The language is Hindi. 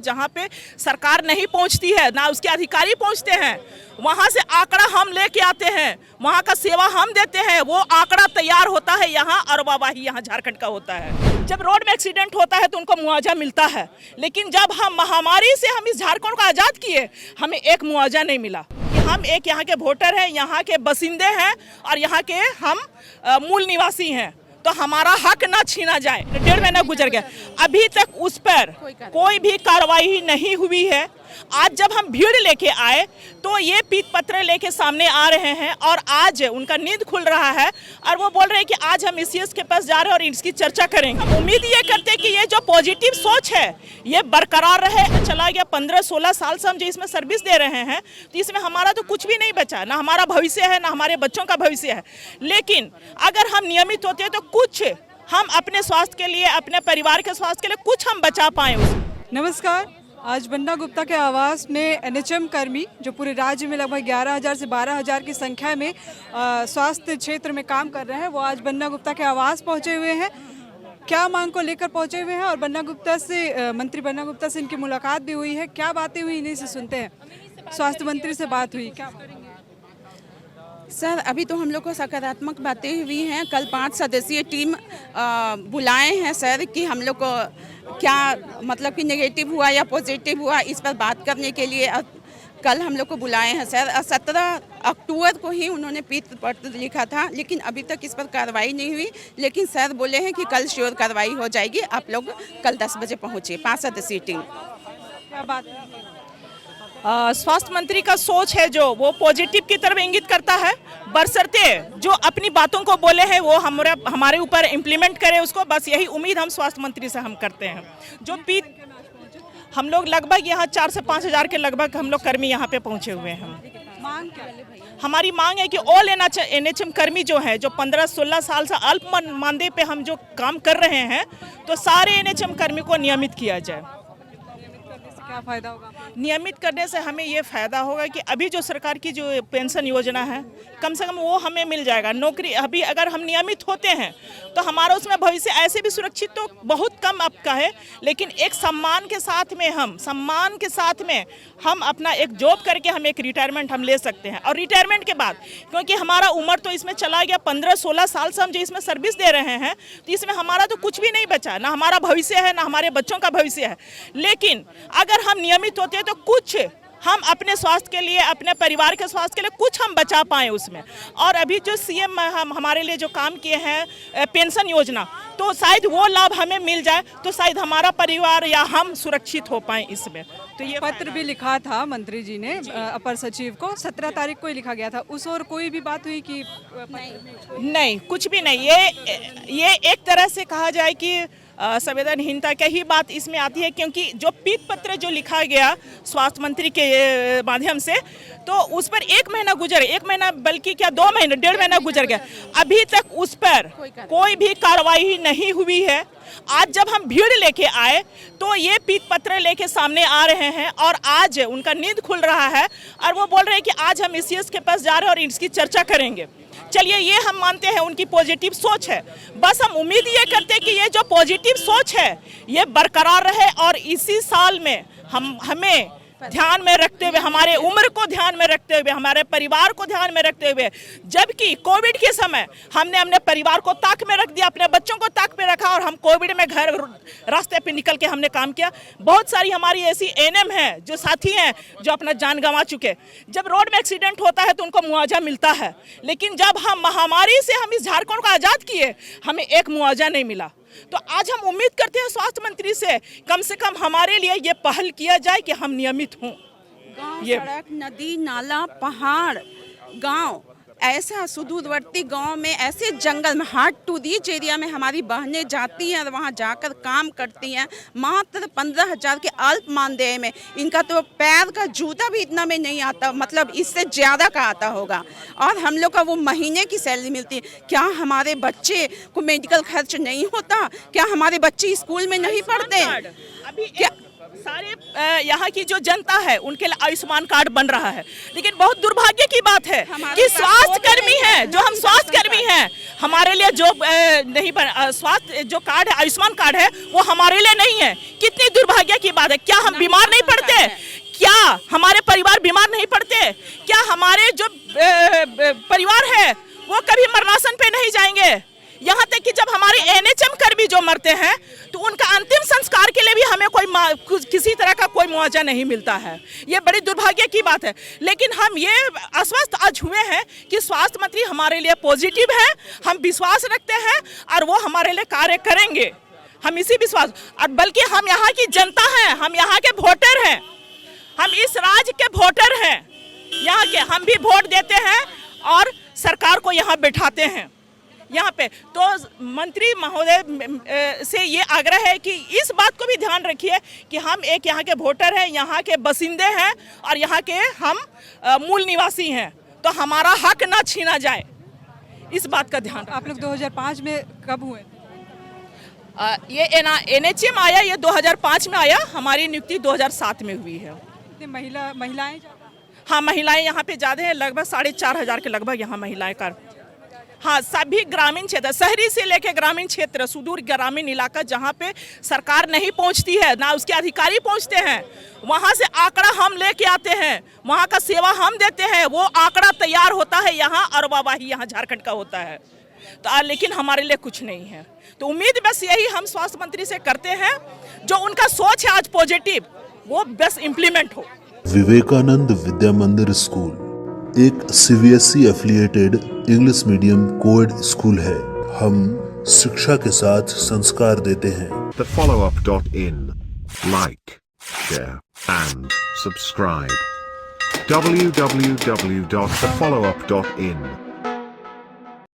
जहाँ पे सरकार नहीं पहुँचती है, ना उसके अधिकारी पहुँचते हैं, वहाँ से आंकड़ा हम लेके आते हैं, वहाँ का सेवा हम देते हैं, वो आंकड़ा तैयार होता है यहाँ और वाहवाही यहाँ झारखंड का होता है। जब रोड में एक्सीडेंट होता है तो उनको मुआवजा मिलता है, लेकिन जब हम महामारी से हम इस झारखंड को आज़ाद किए, हमें एक मुआवजा नहीं मिला। हम एक यहाँ के वोटर हैं, यहाँ के बसिंदे हैं और यहाँ के हम मूल निवासी हैं, तो हमारा हक ना छीना जाए। 1.5 महीना गुजर गया, अभी तक उस पर कोई भी कार्रवाई नहीं हुई है। आज जब हम भीड़ लेके आए तो ये पीत पत्र लेके सामने आ रहे हैं और आज उनका नींद खुल रहा है और वो बोल रहे हैं कि आज हम सीएस के पास जा रहे हैं और इसकी चर्चा करेंगे। हम उम्मीद ये करते हैं कि ये जो पॉजिटिव सोच है ये बरकरार रहे। चला गया 15-16 साल से हम जो इसमें सर्विस दे रहे हैं, तो इसमें हमारा तो कुछ भी नहीं बचा, ना हमारा भविष्य है, ना हमारे बच्चों का भविष्य है। लेकिन अगर हम नियमित होते हैं तो कुछ हम अपने स्वास्थ्य के लिए, अपने परिवार के स्वास्थ्य के लिए कुछ हम बचा पाएँ। नमस्कार, आज बन्ना गुप्ता के आवास में एनएचएम कर्मी जो पूरे राज्य में लगभग 11,000 से 12,000 की संख्या में स्वास्थ्य क्षेत्र में काम कर रहे हैं, वो आज बन्ना गुप्ता के आवास पहुंचे हुए हैं। क्या मांग को लेकर पहुंचे हुए हैं और बन्ना गुप्ता से, मंत्री बन्ना गुप्ता से इनकी मुलाकात भी हुई है। क्या बातें हुई इन्हीं से सुनते हैं। स्वास्थ्य मंत्री से बात हुई, क्या करेंगे? सर, अभी तो हम लोग को सकारात्मक बातें हुई हैं। कल 5 सदस्यीय टीम बुलाए हैं सर कि हम लोग को क्या मतलब कि नेगेटिव हुआ या पॉजिटिव हुआ, इस पर बात करने के लिए कल हम लोग को बुलाए हैं सर। 17 अक्टूबर को ही उन्होंने पीत पत्र लिखा था, लेकिन अभी तक इस पर कार्रवाई नहीं हुई। लेकिन सर बोले हैं कि कल श्योर कार्रवाई हो जाएगी। आप लोग कल 10 बजे पहुँचे, 5 सदस्यीय टीम। क्या बात है? स्वास्थ्य मंत्री का सोच है जो वो पॉजिटिव की तरफ इंगित करता है, बरसरते जो अपनी बातों को बोले हैं वो हमारे ऊपर इम्प्लीमेंट करे उसको, बस यही उम्मीद हम स्वास्थ्य मंत्री से हम करते हैं। जो पीत हम लोग लगभग यहाँ 4 से 5 हज़ार के लगभग हम लोग कर्मी यहाँ पे पहुँचे हुए हैं। मांग क्या है? हमारी मांग है कि ऑल एनएचएम कर्मी जो है, जो 15-16 साल से अल्प मानदेय पे हम जो काम कर रहे हैं, तो सारे एनएचएम कर्मी को नियमित किया जाए। क्या फायदा होगा? नियमित करने से हमें ये फ़ायदा होगा कि अभी जो सरकार की जो पेंशन योजना है, कम से कम वो हमें मिल जाएगा। नौकरी अभी अगर हम नियमित होते हैं तो हमारा उसमें भविष्य ऐसे भी सुरक्षित तो बहुत कम आपका है, लेकिन एक सम्मान के साथ में हम अपना एक जॉब करके हम एक रिटायरमेंट हम ले सकते हैं। और रिटायरमेंट के बाद, क्योंकि हमारा उम्र तो इसमें चला गया 15-16 साल से हम जो इसमें सर्विस दे रहे हैं, तो इसमें हमारा तो कुछ भी नहीं बचा, ना हमारा भविष्य है, ना हमारे बच्चों का भविष्य है। लेकिन अगर हम नियमित होते हैं तो कुछ हम अपने स्वास्थ्य के लिए, अपने परिवार के स्वास्थ्य के लिए कुछ हम बचा पाएँ उसमें। और अभी जो सीएम हमारे लिए जो काम किए हैं पेंशन योजना, तो शायद वो लाभ हमें मिल जाए तो शायद हमारा परिवार या हम सुरक्षित हो पाएँ इसमें। तो ये पत्र भी लिखा था मंत्री जी ने अपर सचिव को, 17 तारीख को ही लिखा गया था। उस और कोई भी बात हुई कि नहीं, कुछ भी नहीं। ये एक तरह से कहा जाए कि संवेदनहीनता की ही बात इसमें आती है, क्योंकि जो पीत पत्र जो लिखा गया स्वास्थ्य मंत्री के माध्यम से, तो उस पर 1 महीना गुजर, 1 महीना बल्कि क्या 2 महीने, 1.5 महीना गुजर गया, अभी तक उस पर कोई भी कार्रवाई नहीं हुई है। आज जब हम भीड़ लेके आए तो ये पीत पत्र लेके सामने आ रहे हैं और आज उनका नींद खुल रहा है और वो बोल रहे हैं कि आज हम सीएस के पास जा रहे हैं और इसकी चर्चा करेंगे। चलिए, ये हम मानते हैं उनकी पॉजिटिव सोच है, बस हम उम्मीद ये करते हैं कि ये जो पॉजिटिव सोच है ये बरकरार रहे और इसी साल में हमें ध्यान में रखते हुए, हमारे उम्र को ध्यान में रखते हुए, हमारे परिवार को ध्यान में रखते हुए, जबकि कोविड के समय हमने अपने परिवार को ताक में रख दिया, अपने बच्चों को ताक में रखा और हम कोविड में घर रास्ते पे निकल के हमने काम किया। बहुत सारी हमारी ऐसी एएनएम हैं, जो साथी हैं, जो अपना जान गंवा चुके। जब रोड में एक्सीडेंट होता है तो उनको मुआवजा मिलता है, लेकिन जब हम महामारी से हम इस झारखंड को आज़ाद किए, हमें एक मुआवजा नहीं मिला। तो आज हम उम्मीद करते हैं स्वास्थ्य मंत्री से कम हमारे लिए ये पहल किया जाए कि हम नियमित हों। गांव, सड़क, नदी, नाला, पहाड़, गांव, ऐसा सुदूरवर्ती गांव में, ऐसे जंगल में, हार्ड टू रीच एरिया में हमारी बहनें जाती हैं और वहां जाकर काम करती हैं मात्र 15,000 के अल्प मानदेय में। इनका तो पैर का जूता भी इतना में नहीं आता, मतलब इससे ज़्यादा का आता होगा, और हम लोग का वो महीने की सैलरी मिलती है। क्या हमारे बच्चे को मेडिकल खर्च नहीं होता? क्या हमारे बच्चे स्कूल में नहीं पढ़ते? क्या सारे यहाँ की जो जनता है उनके लिए आयुष्मान कार्ड बन रहा है, लेकिन बहुत दुर्भाग्य की बात है कि स्वास्थ्य कर्मी है, जो हम स्वास्थ्य कर्मी हैं, हमारे लिए जो नहीं स्वास्थ्य जो कार्ड है, आयुष्मान कार्ड है, वो हमारे लिए नहीं है। कितनी दुर्भाग्य की बात है। क्या हम बीमार नहीं पड़ते? क्या हमारे परिवार बीमार नहीं पड़ते? क्या हमारे जो परिवार है वो कभी मरणासन पे नहीं जाएंगे? यहाँ तक कि जब हमारे एनएचएम कर्मी जो मरते हैं तो उनका अंतिम संस्कार के लिए भी हमें कोई किसी तरह का कोई मुआवजा नहीं मिलता है। ये बड़ी दुर्भाग्य की बात है। लेकिन हम ये आश्वस्त आज हुए हैं कि स्वास्थ्य मंत्री हमारे लिए पॉजिटिव है, हम विश्वास रखते हैं और वो हमारे लिए कार्य करेंगे। हम इसी विश्वास, और बल्कि हम यहाँ की जनता हैं, हम यहाँ के वोटर हैं, हम इस राज्य के वोटर हैं, यहाँ के हम भी वोट देते हैं और सरकार को यहाँ बैठाते हैं यहाँ पे। तो मंत्री महोदय से ये आग्रह है कि इस बात को भी ध्यान रखिए कि हम एक यहाँ के वोटर हैं, यहाँ के बसिंदे हैं और यहाँ के हम मूल निवासी हैं, तो हमारा हक ना छीना जाए, इस बात का ध्यान। आप लोग 2005 में कब हुए? ये एनएचएम आया, ये 2005 में आया, हमारी नियुक्ति 2007 में हुई है। महिलाएं? हाँ, महिलाएं यहाँ पे ज़्यादा है, लगभग 4,500 के लगभग यहाँ महिलाएं का। हाँ, सभी ग्रामीण क्षेत्र, शहरी से लेकर ग्रामीण क्षेत्र, सुदूर ग्रामीण इलाका जहाँ पे सरकार नहीं पहुँचती है, ना उसके अधिकारी पहुँचते हैं, वहाँ से आंकड़ा हम लेके आते हैं, वहाँ का सेवा हम देते हैं, वो आंकड़ा तैयार होता है यहाँ और वाहवाही यहाँ झारखंड का होता है। तो लेकिन हमारे लिए कुछ नहीं है। तो उम्मीद बस यही हम स्वास्थ्य मंत्री से करते हैं, जो उनका सोच है आज पॉजिटिव, वो बस इम्प्लीमेंट हो। विवेकानंद विद्या मंदिर स्कूल एक CBSE affiliated English medium coed school है। हम शिक्षा के साथ संस्कार देते हैं। thefollowup.in. Like, share and subscribe. www.thefollowup.in